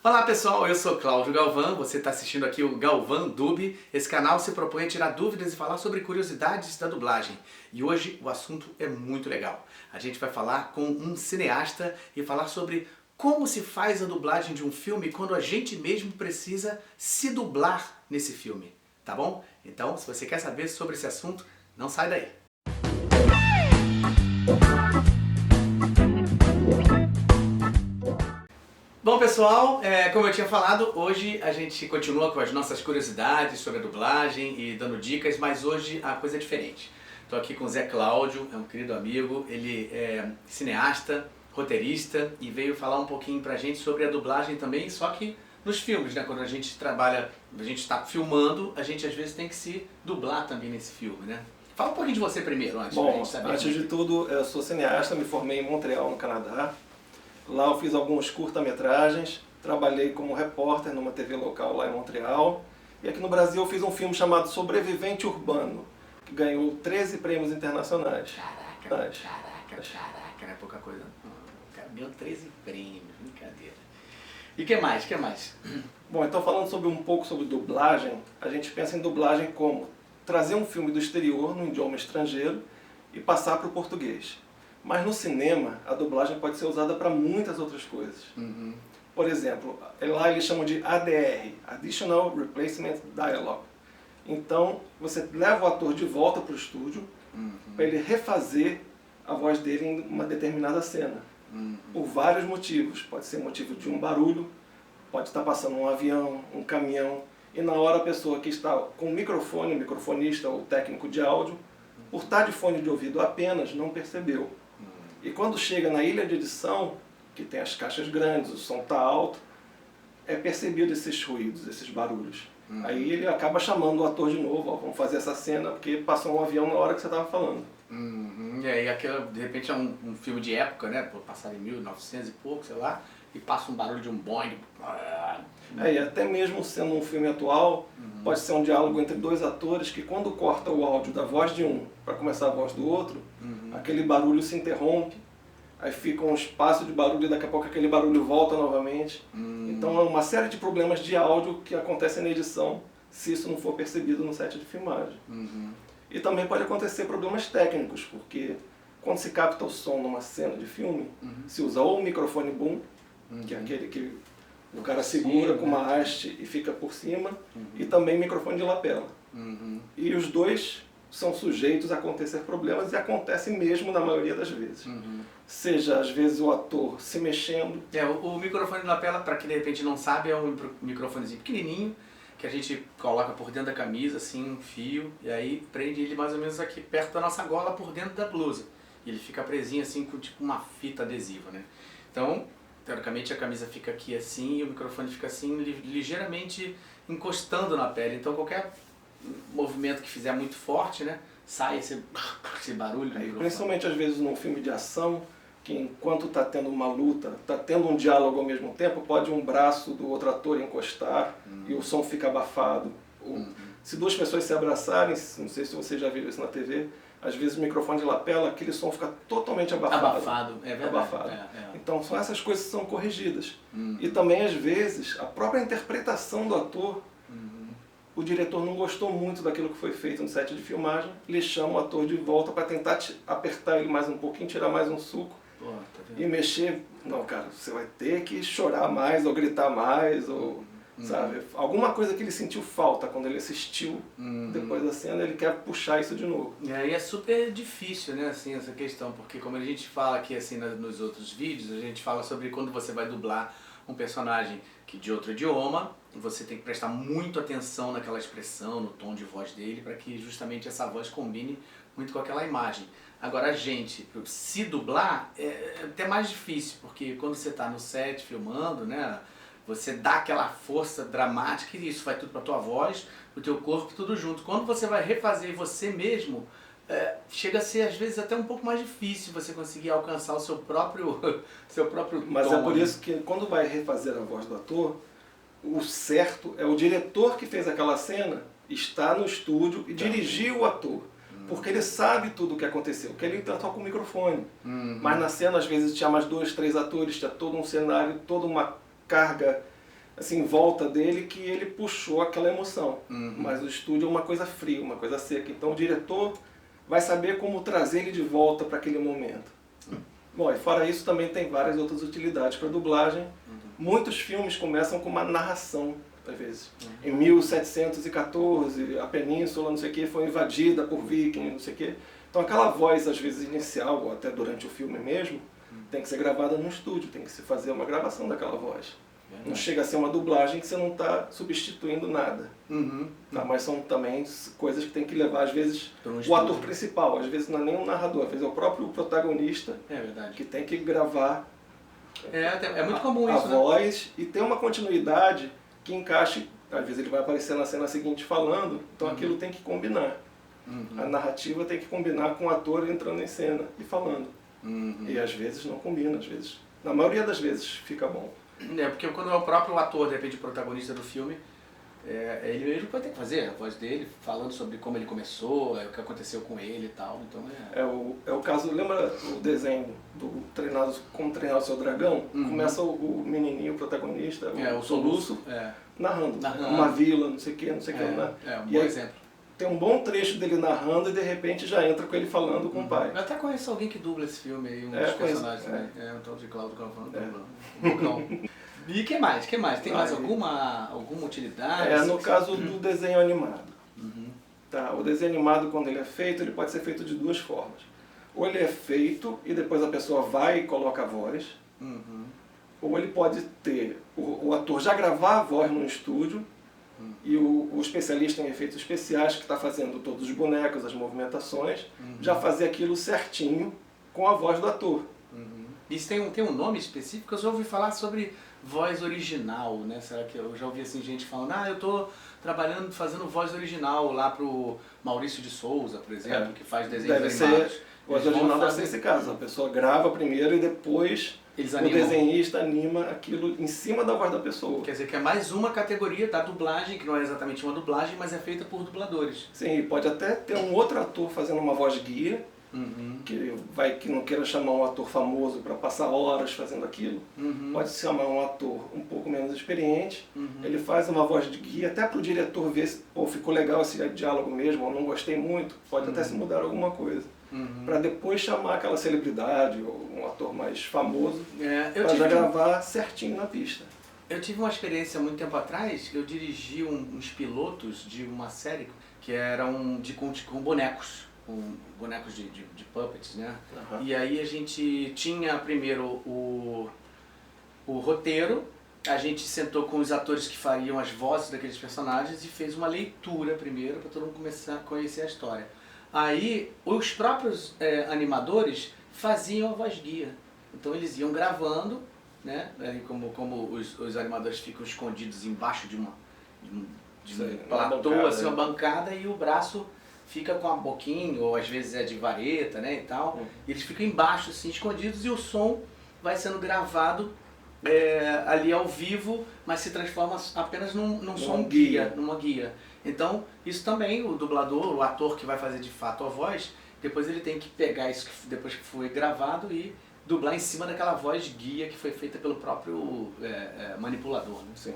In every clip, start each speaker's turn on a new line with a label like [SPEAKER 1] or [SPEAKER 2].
[SPEAKER 1] Olá pessoal, eu sou Cláudio Galvão, você está assistindo aqui o Galvão Dub. Esse canal se propõe a tirar dúvidas e falar sobre curiosidades da dublagem. E hoje o assunto é muito legal. A gente vai falar com um cineasta e falar sobre como se faz a dublagem de um filme quando a gente mesmo precisa se dublar nesse filme, tá bom? Então, se você quer saber sobre esse assunto, não sai daí. Bom pessoal, como eu tinha falado, hoje a gente continua com as nossas curiosidades sobre a dublagem e dando dicas, mas hoje a coisa é diferente. Estou aqui com o Zé Cláudio, é um querido amigo, ele é cineasta, roteirista e veio falar um pouquinho pra gente sobre a dublagem também, só que nos filmes, né? Quando a gente trabalha, a gente está filmando, a gente às vezes tem que se dublar também nesse filme, né? Fala um pouquinho de você primeiro, antes pra gente saber.
[SPEAKER 2] Antes de tudo, eu sou cineasta, me formei em Montreal, no Canadá. Lá eu fiz alguns curta-metragens, trabalhei como repórter numa TV local lá em Montreal. E aqui no Brasil eu fiz um filme chamado Sobrevivente Urbano, que ganhou 13 prêmios internacionais.
[SPEAKER 1] Caraca, não é pouca coisa. O cara ganhou 13 prêmios, brincadeira. E o que mais?
[SPEAKER 2] Bom, então falando um pouco sobre dublagem, a gente pensa em dublagem como trazer um filme do exterior, num idioma estrangeiro, e passar para o português. Mas no cinema, a dublagem pode ser usada para muitas outras coisas. Por exemplo, lá eles chamam de ADR, Additional Replacement Dialogue. Então, você leva o ator de volta para o estúdio para ele refazer a voz dele em uma determinada cena. Por vários motivos. Pode ser motivo de um barulho, pode estar passando um avião, um caminhão, e na hora a pessoa que está com o microfone, o microfonista ou técnico de áudio, por estar de fone de ouvido apenas, não percebeu. E quando chega na ilha de edição, que tem as caixas grandes, o som está alto, é percebido esses ruídos, esses barulhos. Aí ele acaba chamando o ator de novo, ó, vamos fazer essa cena, porque passou um avião na hora que você estava falando.
[SPEAKER 1] E aí, aquilo, de repente, é um filme de época, né? Passado em 1900 e pouco, sei lá, e passa um barulho de um Boeing.
[SPEAKER 2] E até mesmo sendo um filme atual, pode ser um diálogo entre dois atores que quando corta o áudio da voz de um para começar a voz do outro, aquele barulho se interrompe, aí fica um espaço de barulho e daqui a pouco aquele barulho volta novamente. Então é uma série de problemas de áudio que acontecem na edição, se isso não for percebido no set de filmagem. E também pode acontecer problemas técnicos, porque quando se capta o som numa cena de filme, se usa ou o microfone boom, que é aquele que o cara segura com uma haste e fica por cima, e também microfone de lapela. E os dois são sujeitos a acontecer problemas e acontecem mesmo na maioria das vezes. Seja, às vezes, o ator se mexendo.
[SPEAKER 1] O microfone de lapela, para quem de repente não sabe, é um microfonezinho pequenininho, que a gente coloca por dentro da camisa, assim, um fio, e aí prende ele mais ou menos aqui perto da nossa gola, por dentro da blusa. E ele fica presinho assim, com tipo uma fita adesiva, né? Então, teoricamente a camisa fica aqui assim e o microfone fica assim, ligeiramente encostando na pele. Então qualquer movimento que fizer muito forte, né, sai esse barulho.
[SPEAKER 2] Principalmente às vezes num filme de ação, que enquanto está tendo uma luta, está tendo um diálogo ao mesmo tempo, pode um braço do outro ator encostar e o som fica abafado. Se duas pessoas se abraçarem, não sei se você já viu isso na TV, às vezes o microfone de lapela, aquele som fica totalmente abafado.
[SPEAKER 1] Abafado, é verdade.
[SPEAKER 2] Abafado. Então são essas coisas que são corrigidas. E também às vezes a própria interpretação do ator, o diretor não gostou muito daquilo que foi feito no set de filmagem, ele chama o ator de volta para tentar apertar ele mais um pouquinho, tirar mais um suco e mexer. Não, cara, você vai ter que chorar mais ou gritar mais ou... Sabe? Alguma coisa que ele sentiu falta quando ele assistiu depois da cena, ele quer puxar isso de novo.
[SPEAKER 1] E aí é super difícil, né, assim, essa questão, porque como a gente fala aqui assim nos outros vídeos, a gente fala sobre quando você vai dublar um personagem de outro idioma, você tem que prestar muito atenção naquela expressão, no tom de voz dele, para que justamente essa voz combine muito com aquela imagem. Agora a gente, se dublar, é até mais difícil, porque quando você está no set filmando, né, você dá aquela força dramática e isso vai tudo para tua voz, pro teu corpo, tudo junto. Quando você vai refazer você mesmo, chega a ser às vezes até um pouco mais difícil você conseguir alcançar o seu próprio
[SPEAKER 2] Mas
[SPEAKER 1] tom,
[SPEAKER 2] é por isso que quando vai refazer a voz do ator, o certo é o diretor que fez aquela cena estar no estúdio e dirigir o ator. Porque ele sabe tudo o que aconteceu, porque ele entra só com o microfone. Mas na cena às vezes tinha mais 2, 3 atores, tinha todo um cenário, toda uma carga assim, em volta dele que ele puxou aquela emoção. Mas o estúdio é uma coisa fria, uma coisa seca. Então o diretor vai saber como trazer ele de volta para aquele momento. Bom, e fora isso também tem várias outras utilidades para dublagem. Muitos filmes começam com uma narração, às vezes. Em 1714, a península, não sei o que, foi invadida por vikings, não sei o que. Então aquela voz, às vezes inicial, ou até durante o filme mesmo, tem que ser gravada no estúdio, tem que se fazer uma gravação daquela voz. Não chega a ser uma dublagem que você não está substituindo nada. Tá? Mas são também coisas que tem que levar, às vezes, o ator principal, às vezes não é nem um narrador, às vezes é o próprio protagonista que tem que gravar
[SPEAKER 1] é muito comum isso,
[SPEAKER 2] a voz e ter uma continuidade que encaixe. Às vezes ele vai aparecer na cena seguinte falando, então aquilo tem que combinar. A narrativa tem que combinar com o ator entrando em cena e falando. E às vezes não combina, às vezes. Na maioria das vezes fica bom.
[SPEAKER 1] Porque quando é o próprio ator, de repente, o protagonista do filme, ele mesmo pode ter que fazer a voz dele, falando sobre como ele começou, o que aconteceu com ele e tal. Então
[SPEAKER 2] é o caso, lembra o desenho do Como Treinar o Seu Dragão? Começa o menininho, o protagonista, o Soluço, narrando uma vila, não sei o que, não sei o que.
[SPEAKER 1] Um bom exemplo.
[SPEAKER 2] Tem um bom trecho dele narrando e de repente já entra com ele falando com o pai.
[SPEAKER 1] Eu até conheço alguém que dubla esse filme aí, um dos personagens também. Um tal de Cláudio Galvão. E o que mais? Tem mais alguma utilidade?
[SPEAKER 2] No caso do desenho animado. Tá, o desenho animado, quando ele é feito, ele pode ser feito de duas formas. Ou ele é feito e depois a pessoa vai e coloca a voz. Ou ele pode ter o ator já gravar a voz no estúdio e o especialista em efeitos especiais que está fazendo todos os bonecos, as movimentações, já fazer aquilo certinho com a voz do ator.
[SPEAKER 1] Isso tem um nome específico? Eu já ouvi falar sobre voz original, né? Será que eu já ouvi assim, gente falando, eu estou trabalhando, fazendo voz original lá pro Maurício de Souza, por exemplo, que faz desenhos animados.
[SPEAKER 2] Voz original deve ser esse caso, a pessoa grava primeiro e depois o desenhista anima aquilo em cima da voz da pessoa.
[SPEAKER 1] Quer dizer que é mais uma categoria da dublagem, que não é exatamente uma dublagem, mas é feita por dubladores.
[SPEAKER 2] Sim, pode até ter um outro ator fazendo uma voz guia, que não queira chamar um ator famoso para passar horas fazendo aquilo. Pode chamar um ator um pouco menos experiente, ele faz uma voz de guia, até para o diretor ver se ficou legal esse diálogo mesmo, ou não gostei muito, pode até se mudar alguma coisa. Para depois chamar aquela celebridade ou um ator mais famoso para já gravar certinho na pista.
[SPEAKER 1] Eu tive uma experiência muito tempo atrás, eu dirigi uns pilotos de uma série que eram com bonecos. Com bonecos de puppets, né? E aí a gente tinha primeiro o roteiro, a gente sentou com os atores que fariam as vozes daqueles personagens e fez uma leitura primeiro para todo mundo começar a conhecer a história. Aí os próprios animadores faziam a voz guia, então eles iam gravando, né? Como os animadores ficam escondidos embaixo de um platô, uma bancada, e o braço fica com a boquinha, ou às vezes é de vareta, né, e tal. E eles ficam embaixo, assim, escondidos, e o som vai sendo gravado ali ao vivo, mas se transforma apenas num som guia, numa guia. Então, isso também, o dublador, o ator que vai fazer de fato a voz, depois ele tem que pegar isso depois que foi gravado e dublar em cima daquela voz guia que foi feita pelo próprio manipulador, né?
[SPEAKER 2] Sim.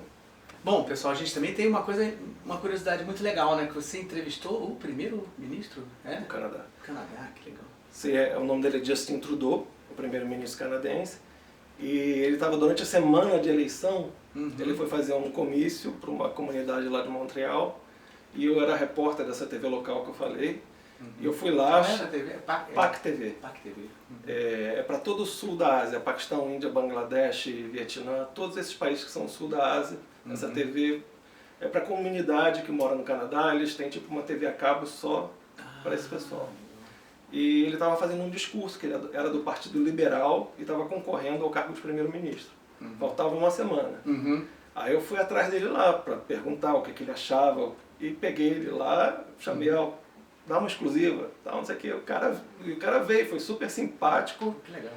[SPEAKER 1] Bom, pessoal, a gente também tem uma curiosidade muito legal, né? Que você entrevistou o primeiro-ministro
[SPEAKER 2] do Canadá.
[SPEAKER 1] Canadá, que legal.
[SPEAKER 2] Sim, o nome dele é Justin Trudeau, o primeiro-ministro canadense. E ele estava durante a semana de eleição, ele foi fazer um comício para uma comunidade lá de Montreal. E eu era repórter dessa TV local que eu falei. E eu fui lá...
[SPEAKER 1] Qual era a TV?
[SPEAKER 2] PAC TV.
[SPEAKER 1] PAC TV.
[SPEAKER 2] É para todo o sul da Ásia, Paquistão, Índia, Bangladesh, Vietnã, todos esses países que são sul da Ásia. Essa TV é para a comunidade que mora no Canadá, eles têm tipo uma TV a cabo só para esse pessoal. E ele estava fazendo um discurso, que ele era do Partido Liberal e estava concorrendo ao cargo de primeiro-ministro. Faltava uma semana. Aí eu fui atrás dele lá para perguntar o que ele achava, e peguei ele lá, chamei, dá uma exclusiva, tal, não sei o que. O cara veio, foi super simpático.
[SPEAKER 1] Que legal.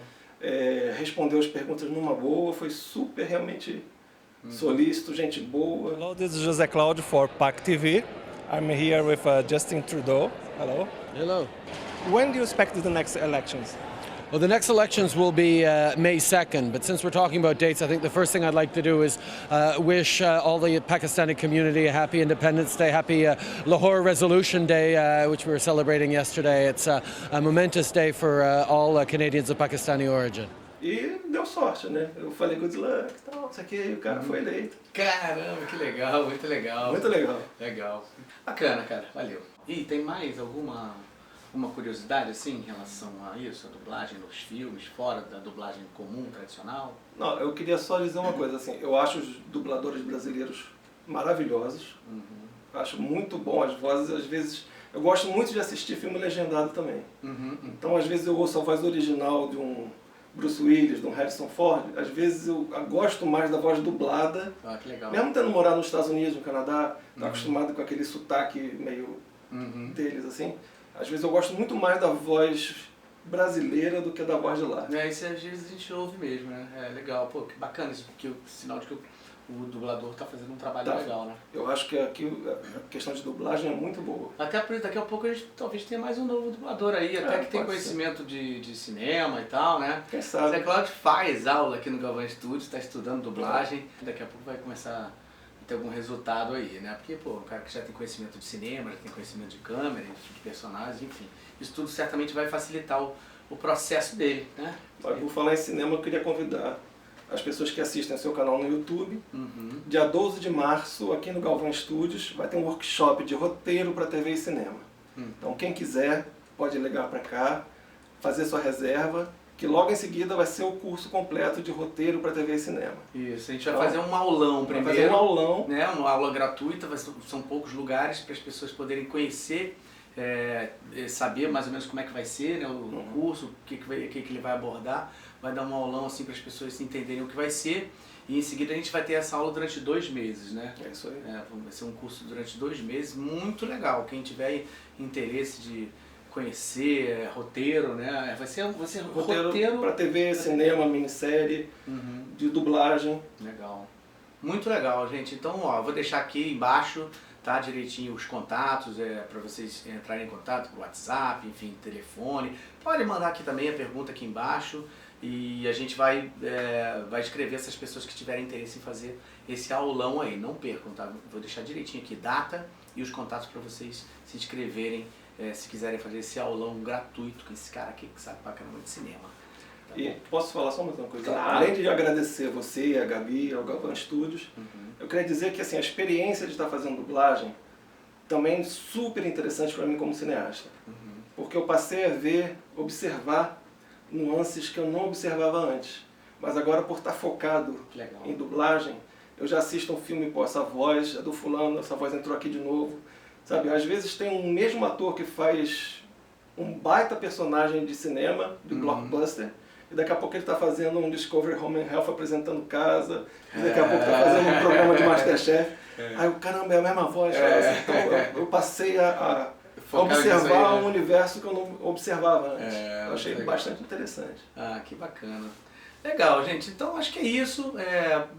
[SPEAKER 2] Respondeu as perguntas numa boa, foi super realmente solícito, gente boa.
[SPEAKER 3] Hello, this is José Cláudio for PAC TV. I'm here with Justin Trudeau. Hello.
[SPEAKER 4] Hello.
[SPEAKER 3] When do you expect the next elections?
[SPEAKER 4] Well, the next elections will be May 2nd, but since we're talking about dates, I think the first thing I'd like to do is wish all the Pakistani community a happy Independence Day, happy Lahore Resolution Day, which we were celebrating yesterday. It's a momentous day for all Canadians of Pakistani origin.
[SPEAKER 2] E deu sorte, né? Eu falei good luck e tal, isso aqui, e o cara foi eleito.
[SPEAKER 1] Caramba, que legal, muito legal.
[SPEAKER 2] Muito legal.
[SPEAKER 1] Legal. Bacana, cara, valeu. E tem mais uma curiosidade assim em relação a isso, a dublagem nos filmes, fora da dublagem comum, tradicional?
[SPEAKER 2] Não, eu queria só dizer uma coisa, assim, eu acho os dubladores brasileiros maravilhosos, acho muito bom as vozes, às vezes, eu gosto muito de assistir filme legendado também, então às vezes eu ouço a voz original de um Bruce Willis, de um Harrison Ford, às vezes eu gosto mais da voz dublada,
[SPEAKER 1] Que legal.
[SPEAKER 2] mesmo tendo morado nos Estados Unidos, no Canadá, tá acostumado com aquele sotaque meio deles, assim. Às vezes eu gosto muito mais da voz brasileira do que da voz de lá.
[SPEAKER 1] Isso às vezes a gente ouve mesmo, né? É legal, pô, que bacana isso, porque sinal de que o dublador tá fazendo um trabalho legal, né?
[SPEAKER 2] Eu acho que aqui a questão de dublagem é muito boa.
[SPEAKER 1] Até por isso, daqui a pouco a gente talvez tenha mais um novo dublador aí, até que tem conhecimento de cinema e tal, né?
[SPEAKER 2] Quem sabe?
[SPEAKER 1] Zé Cláudio faz aula aqui no Galvão Studios, está estudando dublagem, daqui a pouco vai começar a ter algum resultado aí, né? Porque, pô, um cara que já tem conhecimento de cinema, já tem conhecimento de câmera, de personagens, enfim, isso tudo certamente vai facilitar o processo dele, né?
[SPEAKER 2] Mas por falar em cinema, eu queria convidar as pessoas que assistem ao seu canal no YouTube. Dia 12 de março, aqui no Galvão Studios, vai ter um workshop de roteiro para TV e cinema. Então quem quiser pode ligar para cá, fazer sua reserva, que logo em seguida vai ser o curso completo de roteiro para TV e cinema.
[SPEAKER 1] Isso, a gente vai fazer um aulão primeiro.
[SPEAKER 2] Vai fazer um aulão.
[SPEAKER 1] Né, uma aula gratuita, são poucos lugares para as pessoas poderem conhecer, saber mais ou menos como é que vai ser, né, o curso, o que ele vai abordar. Vai dar um aulão assim para as pessoas entenderem o que vai ser. E em seguida a gente vai ter essa aula durante 2 meses, né?
[SPEAKER 2] É isso aí.
[SPEAKER 1] Vai ser um curso durante 2 meses, muito legal. Quem tiver interesse de conhecer roteiro, né? Vai ser roteiro
[SPEAKER 2] para TV, cinema, minissérie, de dublagem.
[SPEAKER 1] Legal. Muito legal, gente. Então, ó, eu vou deixar aqui embaixo, tá, direitinho os contatos, para vocês entrarem em contato por WhatsApp, enfim, telefone. Pode mandar aqui também a pergunta aqui embaixo. E a gente vai escrever essas pessoas que tiverem interesse em fazer esse aulão aí. Não percam, tá? Vou deixar direitinho aqui data e os contatos para vocês se inscreverem, se quiserem fazer esse aulão gratuito com esse cara aqui que sabe pra caramba de cinema. Tá
[SPEAKER 2] E
[SPEAKER 1] bom?
[SPEAKER 2] posso falar só mais uma coisa?
[SPEAKER 1] Claro.
[SPEAKER 2] Além de agradecer você, a Gabi, ao Galvão Studios, eu queria dizer que assim, a experiência de estar fazendo dublagem também é super interessante para mim como cineasta. Porque eu passei a observar nuances que eu não observava antes. Mas agora, por estar focado em dublagem, eu já assisto um filme, pô, essa voz é do fulano, essa voz entrou aqui de novo. Sabe, às vezes tem um mesmo ator que faz um baita personagem de cinema, de blockbuster, e daqui a pouco ele está fazendo um Discovery Home and Health apresentando casa, e daqui a pouco está fazendo um programa de Masterchef. Aí o caramba, é a mesma voz. Então eu passei a observar um universo que eu não observava antes. Eu achei bastante interessante.
[SPEAKER 1] Ah, que bacana. Legal, gente. Então acho que é isso.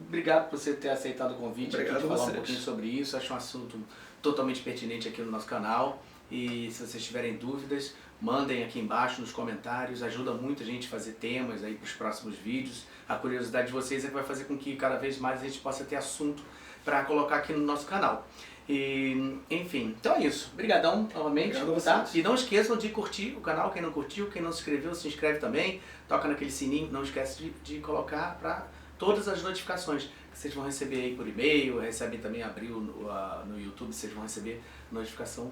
[SPEAKER 1] Obrigado por você ter aceitado o convite aqui de falar um pouquinho sobre isso. Acho um assunto totalmente pertinente aqui no nosso canal. E se vocês tiverem dúvidas, mandem aqui embaixo nos comentários. Ajuda muito a gente a fazer temas aí para os próximos vídeos. A curiosidade de vocês é que vai fazer com que cada vez mais a gente possa ter assunto para colocar aqui no nosso canal. E, enfim, então é isso. Obrigadão novamente. Tá? E não esqueçam de curtir o canal, quem não curtiu, quem não se inscreveu, se inscreve também. Toca naquele sininho, não esquece de colocar para todas as notificações que vocês vão receber aí por e-mail, recebem também, abriu no YouTube, vocês vão receber notificação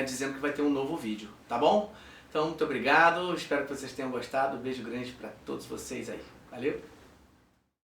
[SPEAKER 1] dizendo que vai ter um novo vídeo, tá bom? Então, muito obrigado, espero que vocês tenham gostado, um beijo grande para todos vocês aí. Valeu!